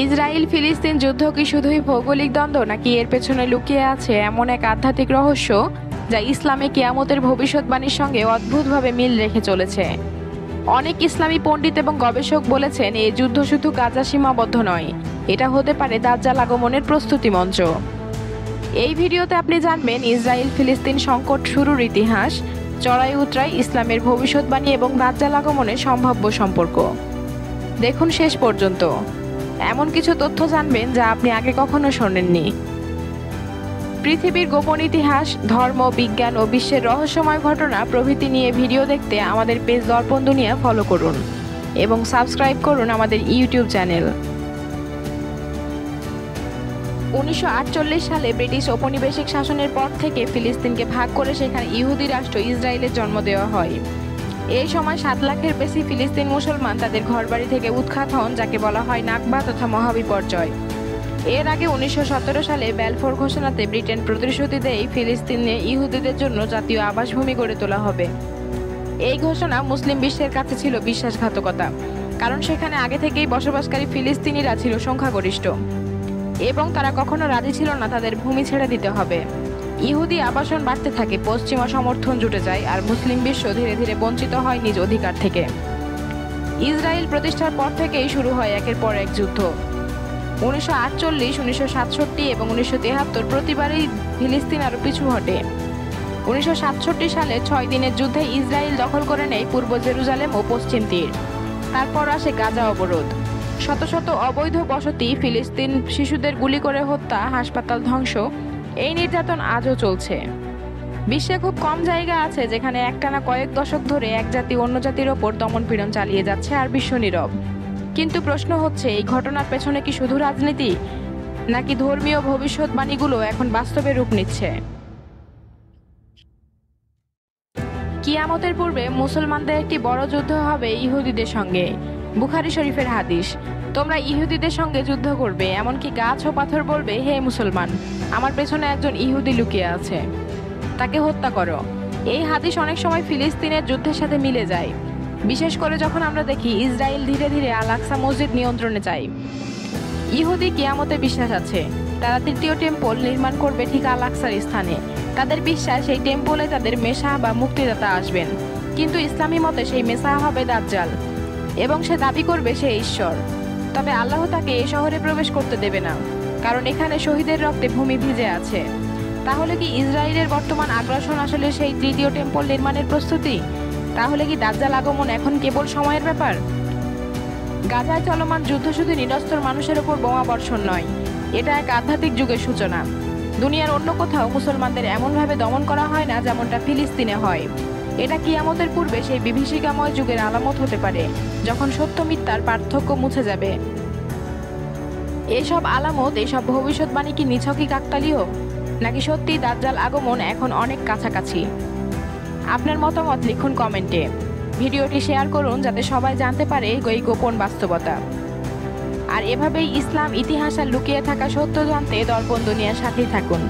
Israel ফিলিস্তিন যুদ্ধ কি শুধুই ভৌগোলিক দ্বন্দ্ব, নাকি এর পেছনে লুকিয়ে আছে এমন এক আধ্যাত্মিক রহস্য যা ইসলামে কিয়ামতের ভবিষ্যৎবাণীর সঙ্গে অদ্ভুতভাবে মিল রেখে চলেছে? অনেক ইসলামী পণ্ডিত এবং গবেষক বলেছেন, এই যুদ্ধ শুধু গাজা সীমাবদ্ধ নয়, এটা হতে পারে দাজ্জাল আগমনের প্রস্তুতি মঞ্চ। এই ভিডিওতে আপনি জানবেন ইসরায়েল ফিলিস্তিন সংকট শুরুর ইতিহাস, চড়াই উতরাই ইসলামের ভবিষ্যৎবাণী এবং দাজ্জাল আগমনের সম্ভাব্য সম্পর্ক। দেখুন শেষ পর্যন্ত। এমন কিছু তথ্য জানবেন যা আপনি আগে কখনো শোনেননি। পৃথিবীর গোপন ইতিহাস, ধর্ম, বিজ্ঞান ও বিশ্বের রহস্যময় ঘটনা প্রভৃতি নিয়ে ভিডিও দেখতে আমাদের পেজ দর্পণ দুনিয়া ফলো করুন এবং সাবস্ক্রাইব করুন আমাদের ইউটিউব চ্যানেল। 1948 সালে ব্রিটিশ ঔপনিবেশিক শাসনের পর থেকে ফিলিস্তিনকে ভাগ করে সেখানে ইহুদি রাষ্ট্র ইসরায়েলের জন্ম দেওয়া হয়। এই সময় 7 লাখের বেশি ফিলিস্তিন মুসলমান তাদের ঘরবাড়ি থেকে উৎখাত হন, যাকে বলা হয় নাকবা তথা মহাবিপর্যয়। এর আগে 1917 সালে ব্যালফোর ঘোষণাতে ব্রিটেন প্রতিশ্রুতি দেয় ফিলিস্তিনে ইহুদিদের জন্য জাতীয় আবাসভূমি গড়ে তোলা হবে। এই ঘোষণা মুসলিম বিশ্বের কাছে ছিল বিশ্বাসঘাতকতা, কারণ সেখানে আগে থেকেই বসবাসকারী ফিলিস্তিনিরা ছিল সংখ্যাগরিষ্ঠ এবং তারা কখনো রাজি ছিল না তাদের ভূমি ছেড়ে দিতে হবে। ইহুদি আবাসন বাড়তে থাকে, পশ্চিমা সমর্থন জুটে যায়, আর মুসলিম বিশ্ব ধীরে ধীরে বঞ্চিত হয় নিজ অধিকার থেকে। ইসরায়েল প্রতিষ্ঠার পর থেকেই শুরু হয় একের পর এক যুদ্ধ। 1948, 1967 এবং 1973 প্রতিবারই ফিলিস্তিন আরও পিছু হটে। 1967 সালে 6 দিনের যুদ্ধে ইসরায়েল দখল করে নেয় পূর্ব জেরুজালেম ও পশ্চিম তীর। তারপর আসে গাজা অবরোধ, শত শত অবৈধ বসতি, ফিলিস্তিন শিশুদের গুলি করে হত্যা, হাসপাতাল ধ্বংস। এই নির্যাতন আজও চলছে। বিশ্বে খুব কম জায়গা আছে যেখানে একটানা কয়েক দশক ধরে এক জাতি অন্য জাতির ওপর দমনপীড়ন চালিয়ে যাচ্ছে আর বিশ্ব নীরব। কিন্তু প্রশ্ন হচ্ছে, এই ঘটনার পেছনে কি শুধু রাজনীতি, নাকি ধর্মীয় ভবিষ্যৎবাণীগুলো এখন বাস্তবে রূপ নিচ্ছে? কিয়ামতের পূর্বে মুসলমানদের একটি বড় যুদ্ধ হবে ইহুদিদের সঙ্গে। বুখারী শরীফের হাদিস, তোমরা ইহুদিদের সঙ্গে যুদ্ধ করবে, এমনকি গাছ ও পাথর বলবে, হে মুসলমান, আমার পেছনে একজন ইহুদি লুকিয়ে আছে, তাকে হত্যা করো। এই হাদিস অনেক সময় ফিলিস্তিনের যুদ্ধের সাথে মিলে যায়, বিশেষ করে যখন আমরা দেখি ইসরায়েল ধীরে ধীরে আল আকসা মসজিদ নিয়ন্ত্রণে চায়। ইহুদি কিয়ামতে বিশ্বাস আছে, তারা তৃতীয় টেম্পল নির্মাণ করবে ঠিক আল আকসার স্থানে। তাদের বিশ্বাস সেই টেম্পলে তাদের মেসাহ বা মুক্তিদাতা আসবেন, কিন্তু ইসলামী মতে সেই মেসাহ হবে দাজ্জাল এবং সে দাবি করবে সে ঈশ্বর। তবে আল্লাহ তাকে এই শহরে প্রবেশ করতে দেবে না, কারণ এখানে শহীদের রক্তে ভূমি ভিজে আছে। তাহলে কি ইসরায়েলের বর্তমান আগ্রাসন আসলে সেই তৃতীয় টেম্পল নির্মাণের প্রস্তুতি? তাহলে কি দাজ্জাল আগমন এখন কেবল সময়ের ব্যাপার? গাজায় চলমান যুদ্ধ শুধু নিরস্ত্র মানুষের ওপর বোমা বর্ষণ নয়, এটা এক আধ্যাত্মিক যুগের সূচনা। দুনিয়ার অন্য কোথাও মুসলমানদের এমনভাবে দমন করা হয় না যেমনটা ফিলিস্তিনে হয়। এটা কিয়ামতের পূর্বে সেই বিভীষিকাময় যুগের আলামত হতে পারে, যখন সত্য মিথ্যার পার্থক্য মুছে যাবে। এইসব আলামত, এইসব ভবিষ্যৎবাণী কি নিছকই কাকতালীয়, নাকি সত্যি দাজ্জাল আগমন এখন অনেক কাছাকাছি? আপনার মতামত লিখুন কমেন্টে। ভিডিওটি শেয়ার করুন যাতে সবাই জানতে পারে এই গোপন বাস্তবতা। আর এভাবেই ইসলাম, ইতিহাস আর লুকিয়ে থাকা সত্য জানতে দর্পণ দুনিয়ার সাথেই থাকুন।